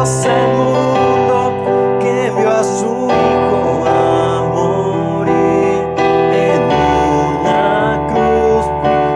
Dios al mundo que envió a su Hijo a morir en una cruz,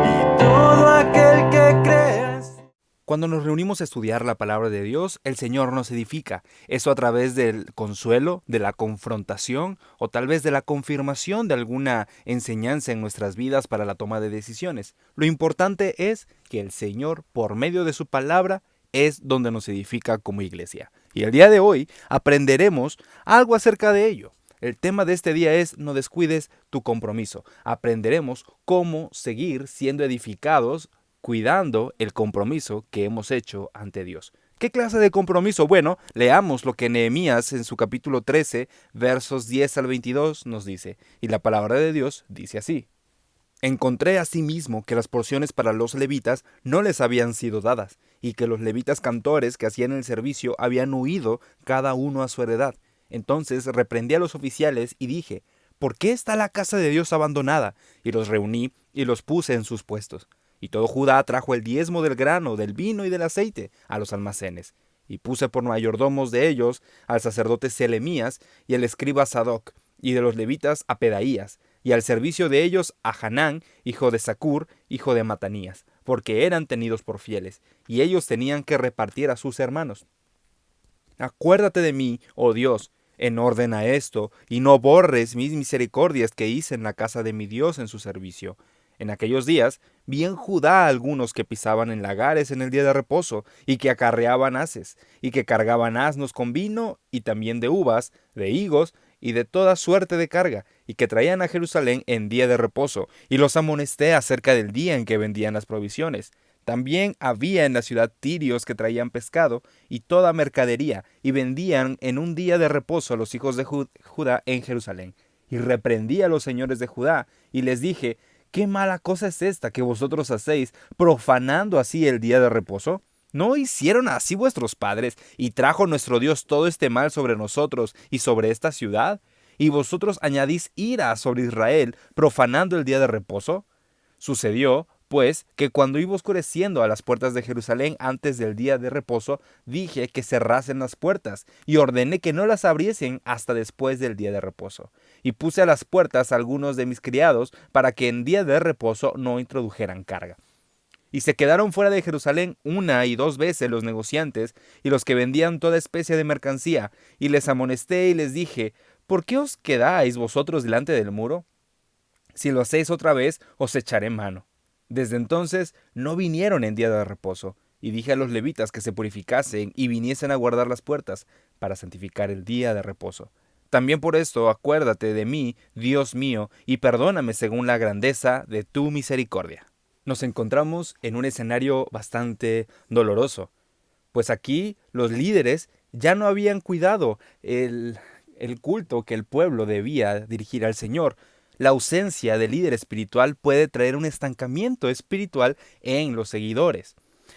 y todo aquel que crea en su... Cuando nos reunimos a estudiar la palabra de Dios, el Señor nos edifica. Eso a través del consuelo, de la confrontación o tal vez de la confirmación de alguna enseñanza en nuestras vidas para la toma de decisiones. Lo importante es que el Señor, por medio de su palabra, es donde nos edifica como iglesia. Y el día de hoy aprenderemos algo acerca de ello. El tema de este día es: no descuides tu compromiso. Aprenderemos cómo seguir siendo edificados cuidando el compromiso que hemos hecho ante Dios. ¿Qué clase de compromiso? Bueno, leamos lo que Nehemías en su capítulo 13, versos 10 al 22 nos dice. Y la palabra de Dios dice así: Encontré asimismo que las porciones para los levitas no les habían sido dadas, y que los levitas cantores que hacían el servicio habían huido cada uno a su heredad. Entonces reprendí a los oficiales y dije: ¿por qué está la casa de Dios abandonada? Y los reuní y los puse en sus puestos. Y todo Judá trajo el diezmo del grano, del vino y del aceite a los almacenes. Y puse por mayordomos de ellos al sacerdote Selemías y al escriba Sadoc, y de los levitas a Pedaías, y al servicio de ellos a Hanán, hijo de Zacur, hijo de Matanías, porque eran tenidos por fieles, y ellos tenían que repartir a sus hermanos. Acuérdate de mí, oh Dios, en orden a esto, y no borres mis misericordias que hice en la casa de mi Dios en su servicio. En aquellos días vi en Judá algunos que pisaban en lagares en el día de reposo, y que acarreaban haces, y que cargaban asnos con vino, y también de uvas, de higos, y de toda suerte de carga, y que traían a Jerusalén en día de reposo, y los amonesté acerca del día en que vendían las provisiones. También había en la ciudad tirios que traían pescado y toda mercadería, y vendían en un día de reposo a los hijos de Judá en Jerusalén. Y reprendí a los señores de Judá, y les dije: ¿qué mala cosa es esta que vosotros hacéis, profanando así el día de reposo? ¿No hicieron así vuestros padres, y trajo nuestro Dios todo este mal sobre nosotros y sobre esta ciudad? ¿Y vosotros añadís ira sobre Israel, profanando el día de reposo? Sucedió, pues, que cuando iba oscureciendo a las puertas de Jerusalén antes del día de reposo, dije que cerrasen las puertas, y ordené que no las abriesen hasta después del día de reposo. Y puse a las puertas a algunos de mis criados, para que en día de reposo no introdujeran carga. Y se quedaron fuera de Jerusalén una y dos veces los negociantes y los que vendían toda especie de mercancía, y les amonesté y les dije: ¿por qué os quedáis vosotros delante del muro? Si lo hacéis otra vez, os echaré mano. Desde entonces no vinieron en día de reposo, y dije a los levitas que se purificasen y viniesen a guardar las puertas, para santificar el día de reposo. También por esto acuérdate de mí, Dios mío, y perdóname según la grandeza de tu misericordia. Nos encontramos en un escenario bastante doloroso, pues aquí los líderes ya no habían cuidado el culto que el pueblo debía dirigir al Señor. La ausencia de líder espiritual puede traer un estancamiento espiritual en los seguidores.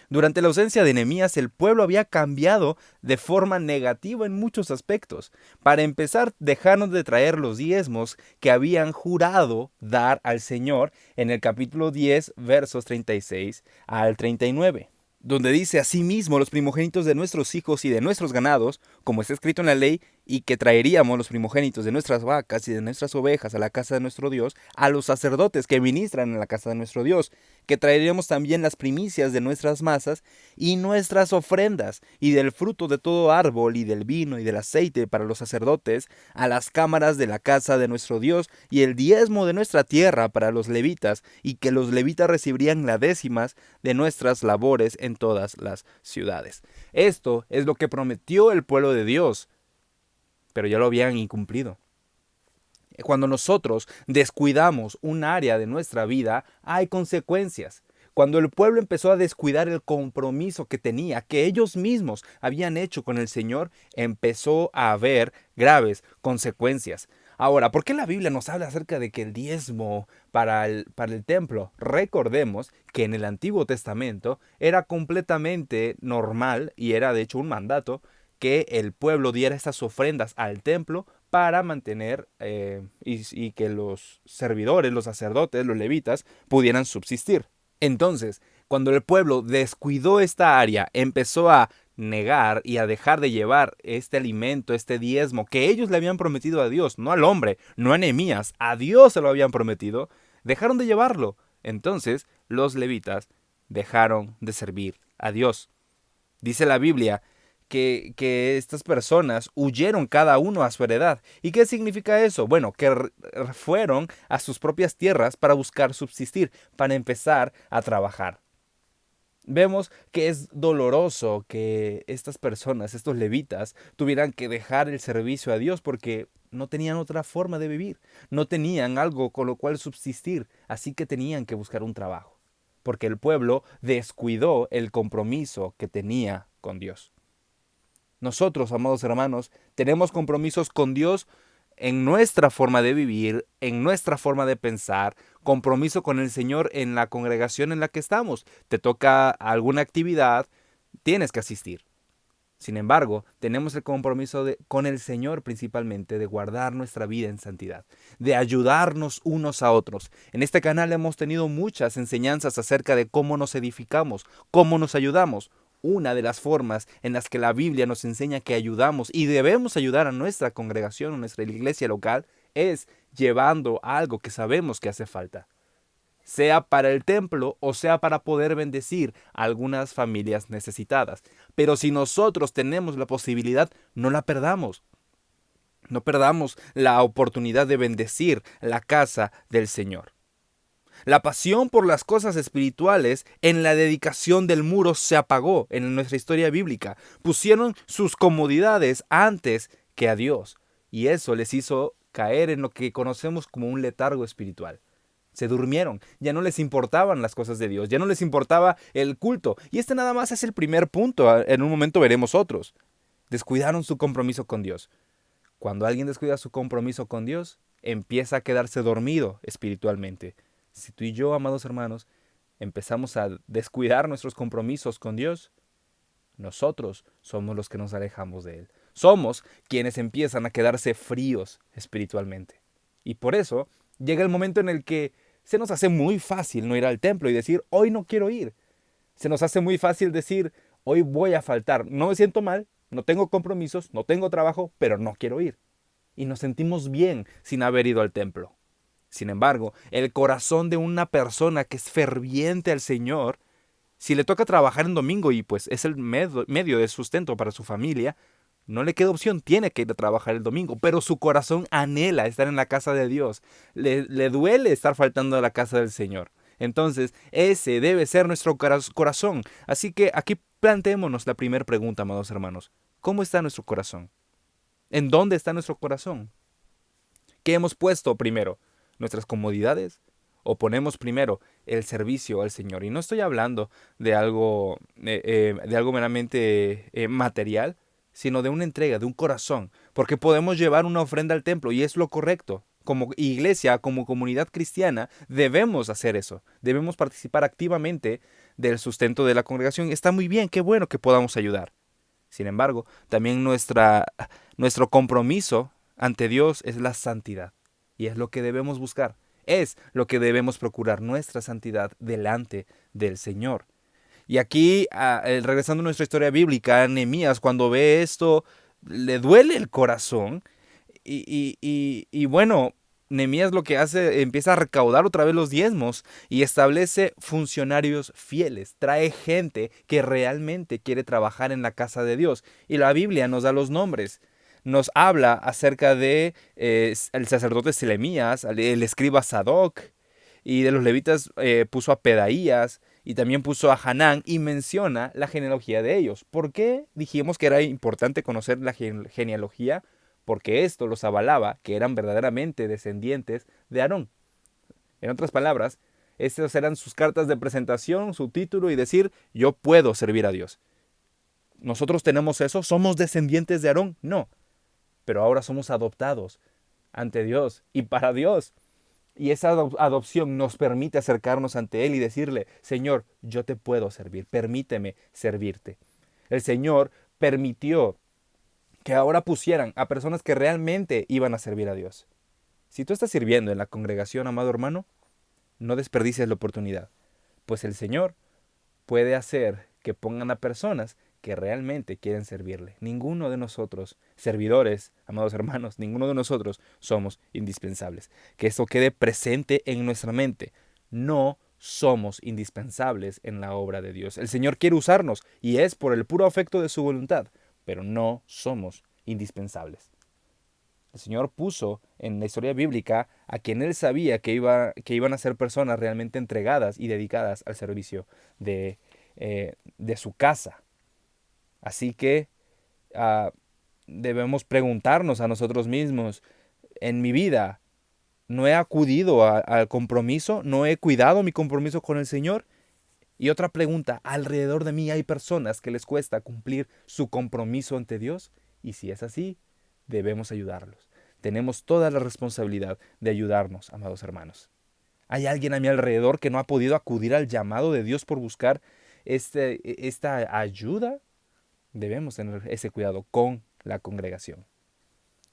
Durante la ausencia de Nehemías, el pueblo había cambiado de forma negativa en muchos aspectos. Para empezar, dejaron de traer los diezmos que habían jurado dar al Señor en el capítulo 10, versos 36 al 39, donde dice: asimismo los primogénitos de nuestros hijos y de nuestros ganados, como está escrito en la ley, y que traeríamos los primogénitos de nuestras vacas y de nuestras ovejas a la casa de nuestro Dios, a los sacerdotes que ministran en la casa de nuestro Dios, que traeríamos también las primicias de nuestras masas y nuestras ofrendas, y del fruto de todo árbol, y del vino y del aceite para los sacerdotes, a las cámaras de la casa de nuestro Dios, y el diezmo de nuestra tierra para los levitas, y que los levitas recibirían las décimas de nuestras labores en todas las ciudades. Esto es lo que prometió el pueblo de Dios, pero ya lo habían incumplido. Cuando nosotros descuidamos un área de nuestra vida, hay consecuencias. Cuando el pueblo empezó a descuidar el compromiso que tenía, que ellos mismos habían hecho con el Señor, empezó a haber graves consecuencias. Ahora, ¿por qué la Biblia nos habla acerca de que el diezmo para el templo? Recordemos que en el Antiguo Testamento era completamente normal, y era de hecho un mandato, que el pueblo diera estas ofrendas al templo para mantener y que los servidores, los sacerdotes, los levitas pudieran subsistir. Entonces, cuando el pueblo descuidó esta área, empezó a negar y a dejar de llevar este alimento, este diezmo que ellos le habían prometido a Dios, no al hombre, no a Nehemías, a Dios se lo habían prometido, dejaron de llevarlo. Entonces los levitas dejaron de servir a Dios. Dice la Biblia que estas personas huyeron cada uno a su heredad. ¿Y qué significa eso? Bueno, que fueron a sus propias tierras para buscar subsistir, para empezar a trabajar. Vemos que es doloroso que estas personas, estos levitas, tuvieran que dejar el servicio a Dios porque no tenían otra forma de vivir, no tenían algo con lo cual subsistir, así que tenían que buscar un trabajo, porque el pueblo descuidó el compromiso que tenía con Dios. Nosotros, amados hermanos, tenemos compromisos con Dios en nuestra forma de vivir, en nuestra forma de pensar, compromiso con el Señor en la congregación en la que estamos. Te toca alguna actividad, tienes que asistir. Sin embargo, tenemos el compromiso con el Señor principalmente de guardar nuestra vida en santidad, de ayudarnos unos a otros. En este canal hemos tenido muchas enseñanzas acerca de cómo nos edificamos, cómo nos ayudamos. Una de las formas en las que la Biblia nos enseña que ayudamos y debemos ayudar a nuestra congregación, a nuestra iglesia local, es llevando algo que sabemos que hace falta, sea para el templo o sea para poder bendecir a algunas familias necesitadas. Pero si nosotros tenemos la posibilidad, no la perdamos. No perdamos la oportunidad de bendecir la casa del Señor. La pasión por las cosas espirituales en la dedicación del muro se apagó en nuestra historia bíblica. Pusieron sus comodidades antes que a Dios. Y eso les hizo caer en lo que conocemos como un letargo espiritual. Se durmieron, ya no les importaban las cosas de Dios, ya no les importaba el culto. Y este nada más es el primer punto, en un momento veremos otros. Descuidaron su compromiso con Dios. Cuando alguien descuida su compromiso con Dios, empieza a quedarse dormido espiritualmente. Si tú y yo, amados hermanos, empezamos a descuidar nuestros compromisos con Dios, nosotros somos los que nos alejamos de Él. Somos quienes empiezan a quedarse fríos espiritualmente. Y por eso llega el momento en el que se nos hace muy fácil no ir al templo y decir, hoy no quiero ir. Se nos hace muy fácil decir, hoy voy a faltar. No me siento mal, no tengo compromisos, no tengo trabajo, pero no quiero ir. Y nos sentimos bien sin haber ido al templo. Sin embargo, el corazón de una persona que es ferviente al Señor, si le toca trabajar en domingo y pues es el medio de sustento para su familia, no le queda opción, tiene que ir a trabajar el domingo, pero su corazón anhela estar en la casa de Dios. Le duele estar faltando a la casa del Señor. Entonces, ese debe ser nuestro corazón. Así que aquí planteémonos la primera pregunta, amados hermanos. ¿Cómo está nuestro corazón? ¿En dónde está nuestro corazón? ¿Qué hemos puesto primero? ¿Nuestras comodidades? ¿O ponemos primero el servicio al Señor? Y no estoy hablando de algo meramente material, sino de una entrega, de un corazón. Porque podemos llevar una ofrenda al templo y es lo correcto. Como iglesia, como comunidad cristiana, debemos hacer eso. Debemos participar activamente del sustento de la congregación. Está muy bien, qué bueno que podamos ayudar. Sin embargo, también nuestro compromiso ante Dios es la santidad. Y es lo que debemos buscar. Es lo que debemos procurar, nuestra santidad delante del Señor. Y aquí, regresando a nuestra historia bíblica, Nehemías, cuando ve esto, le duele el corazón. Y bueno, Nehemías lo que hace, empieza a recaudar otra vez los diezmos y establece funcionarios fieles. Trae gente que realmente quiere trabajar en la casa de Dios. Y la Biblia nos da los nombres. Nos habla acerca de el sacerdote Selemías, el escriba Sadoc, y de los levitas puso a Pedaías, y también puso a Hanán, y menciona la genealogía de ellos. ¿Por qué dijimos que era importante conocer la genealogía? Porque esto los avalaba que eran verdaderamente descendientes de Aarón. En otras palabras, estas eran sus cartas de presentación, su título, y decir, yo puedo servir a Dios. ¿Nosotros tenemos eso? ¿Somos descendientes de Aarón? No. Pero ahora somos adoptados ante Dios y para Dios. Y esa adopción nos permite acercarnos ante Él y decirle, Señor, yo te puedo servir, permíteme servirte. El Señor permitió que ahora pusieran a personas que realmente iban a servir a Dios. Si tú estás sirviendo en la congregación, amado hermano, no desperdicies la oportunidad, pues el Señor puede hacer que pongan a personas que realmente quieren servirle. Ninguno de nosotros, servidores, amados hermanos, ninguno de nosotros somos indispensables. Que esto quede presente en nuestra mente. No somos indispensables en la obra de Dios. El Señor quiere usarnos y es por el puro afecto de su voluntad, pero no somos indispensables. El Señor puso en la historia bíblica a quien Él sabía que iban a ser personas realmente entregadas y dedicadas al servicio de su casa. Así que debemos preguntarnos a nosotros mismos, en mi vida, ¿no he acudido al compromiso? ¿No he cuidado mi compromiso con el Señor? Y otra pregunta, ¿alrededor de mí hay personas que les cuesta cumplir su compromiso ante Dios? Y si es así, debemos ayudarlos. Tenemos toda la responsabilidad de ayudarnos, amados hermanos. ¿Hay alguien a mi alrededor que no ha podido acudir al llamado de Dios por buscar esta ayuda? Debemos tener ese cuidado con la congregación.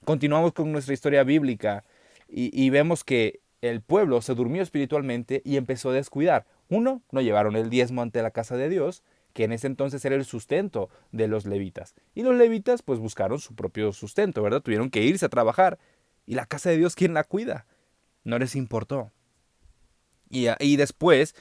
Continuamos con nuestra historia bíblica y vemos que el pueblo se durmió espiritualmente y empezó a descuidar. Uno, no llevaron el diezmo ante la casa de Dios, que en ese entonces era el sustento de los levitas. Y los levitas pues buscaron su propio sustento, ¿verdad? Tuvieron que irse a trabajar. ¿Y la casa de Dios quién la cuida? No les importó. Y después,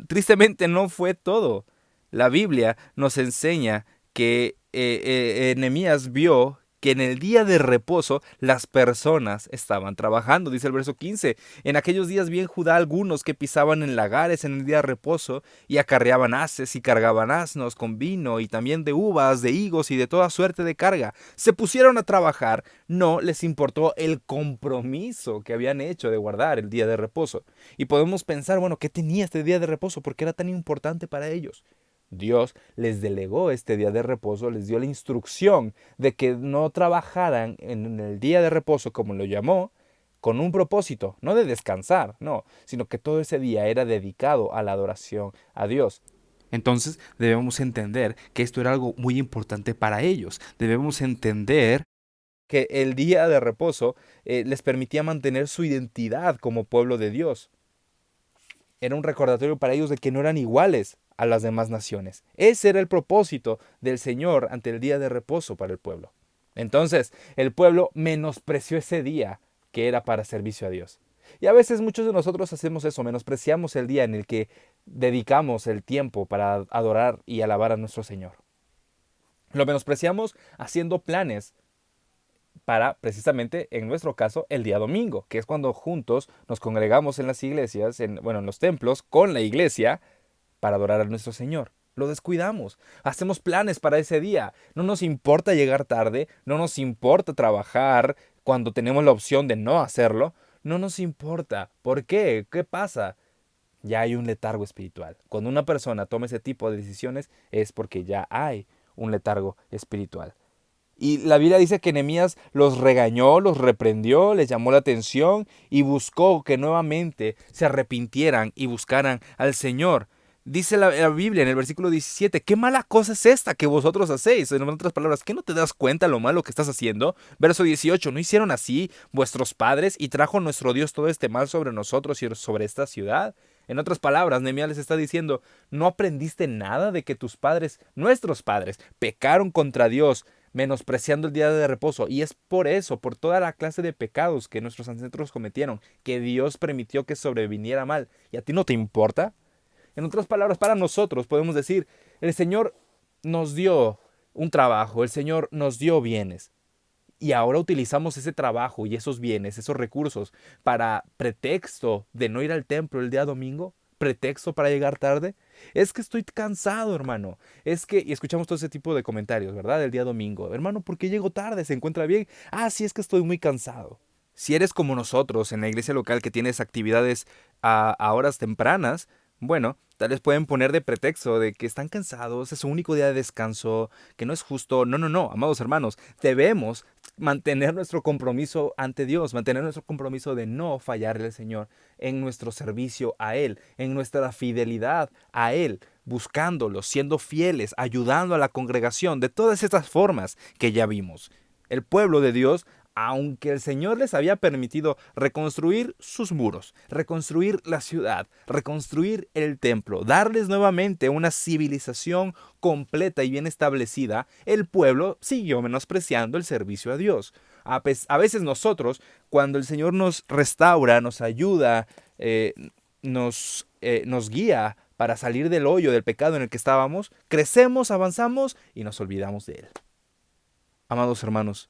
tristemente no fue todo. La Biblia nos enseña que Nehemías vio que en el día de reposo las personas estaban trabajando. Dice el verso 15, en aquellos días vi en Judá algunos que pisaban en lagares en el día de reposo y acarreaban haces y cargaban asnos con vino y también de uvas, de higos y de toda suerte de carga. Se pusieron a trabajar, no les importó el compromiso que habían hecho de guardar el día de reposo. Y podemos pensar, bueno, ¿qué tenía este día de reposo? ¿Por qué era tan importante para ellos? Dios les delegó este día de reposo, les dio la instrucción de que no trabajaran en el día de reposo, como lo llamó, con un propósito, no de descansar, no, sino que todo ese día era dedicado a la adoración a Dios. Entonces debemos entender que esto era algo muy importante para ellos. Debemos entender que el día de reposo les permitía mantener su identidad como pueblo de Dios. Era un recordatorio para ellos de que no eran iguales a las demás naciones. Ese era el propósito del Señor ante el día de reposo para el pueblo. Entonces, el pueblo menospreció ese día que era para servicio a Dios. Y a veces muchos de nosotros hacemos eso, menospreciamos el día en el que dedicamos el tiempo para adorar y alabar a nuestro Señor. Lo menospreciamos haciendo planes para, precisamente, en nuestro caso, el día domingo, que es cuando juntos nos congregamos en las iglesias, en los templos, con la iglesia, para adorar a nuestro Señor. Lo descuidamos. Hacemos planes para ese día. No nos importa llegar tarde, no nos importa trabajar cuando tenemos la opción de no hacerlo. No nos importa. ¿Por qué? ¿Qué pasa? Ya hay un letargo espiritual. Cuando una persona toma ese tipo de decisiones es porque ya hay un letargo espiritual. Y la Biblia dice que Nehemías los regañó, los reprendió, les llamó la atención y buscó que nuevamente se arrepintieran y buscaran al Señor. Dice la Biblia en el versículo 17, ¿qué mala cosa es esta que vosotros hacéis? En otras palabras, ¿qué no te das cuenta lo malo que estás haciendo? Verso 18, ¿no hicieron así vuestros padres y trajo nuestro Dios todo este mal sobre nosotros y sobre esta ciudad? En otras palabras, Nehemías les está diciendo, ¿no aprendiste nada de que tus padres, nuestros padres, pecaron contra Dios, menospreciando el día de reposo? Y es por eso, por toda la clase de pecados que nuestros ancestros cometieron, que Dios permitió que sobreviniera mal. ¿Y a ti no te importa? En otras palabras, para nosotros podemos decir, el Señor nos dio un trabajo, el Señor nos dio bienes. Y ahora utilizamos ese trabajo y esos bienes, esos recursos, para pretexto de no ir al templo el día domingo, pretexto para llegar tarde. Es que estoy cansado, hermano. Es que, y escuchamos todo ese tipo de comentarios, ¿verdad? El día domingo. Hermano, ¿por qué llego tarde? ¿Se encuentra bien? Ah, sí, es que estoy muy cansado. Si eres como nosotros en la iglesia local que tienes actividades a horas tempranas, bueno, tal vez pueden poner de pretexto de que están cansados, es su único día de descanso, que no es justo. No, no, no, amados hermanos, debemos mantener nuestro compromiso ante Dios, mantener nuestro compromiso de no fallarle al Señor en nuestro servicio a Él, en nuestra fidelidad a Él, buscándolo, siendo fieles, ayudando a la congregación de todas estas formas que ya vimos. El pueblo de Dios aunque el Señor les había permitido reconstruir sus muros, reconstruir la ciudad, reconstruir el templo, darles nuevamente una civilización completa y bien establecida, el pueblo siguió menospreciando el servicio a Dios. A veces nosotros, cuando el Señor nos restaura, nos ayuda, nos guía para salir del hoyo del pecado en el que estábamos, crecemos, avanzamos y nos olvidamos de Él. Amados hermanos,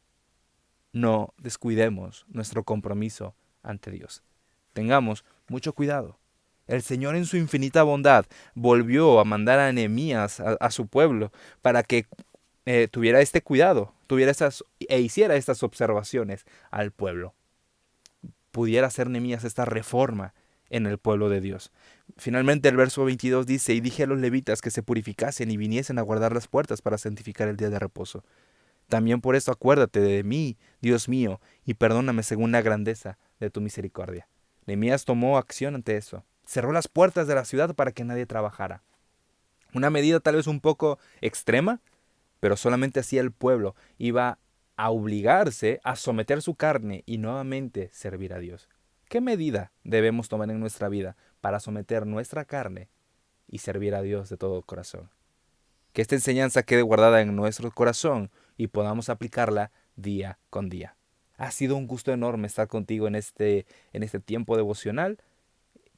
no descuidemos nuestro compromiso ante Dios. Tengamos mucho cuidado. El Señor en su infinita bondad volvió a mandar a Nehemías a su pueblo para que tuviera este cuidado, hiciera estas observaciones al pueblo. Pudiera hacer Nehemías esta reforma en el pueblo de Dios. Finalmente el verso 22 dice: y dije a los levitas que se purificasen y viniesen a guardar las puertas para santificar el día de reposo. También por esto acuérdate de mí, Dios mío, y perdóname según la grandeza de tu misericordia. Nehemías tomó acción ante eso. Cerró las puertas de la ciudad para que nadie trabajara. Una medida tal vez un poco extrema, pero solamente así el pueblo iba a obligarse a someter su carne y nuevamente servir a Dios. ¿Qué medida debemos tomar en nuestra vida para someter nuestra carne y servir a Dios de todo corazón? Que esta enseñanza quede guardada en nuestro corazón y podamos aplicarla día con día. Ha sido un gusto enorme estar contigo en este tiempo devocional.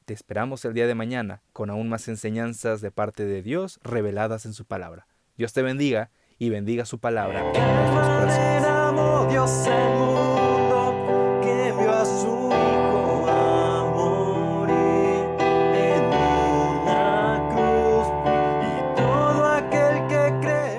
Te esperamos el día de mañana con aún más enseñanzas de parte de Dios reveladas en su palabra. Dios te bendiga y bendiga su palabra en nuestros corazones.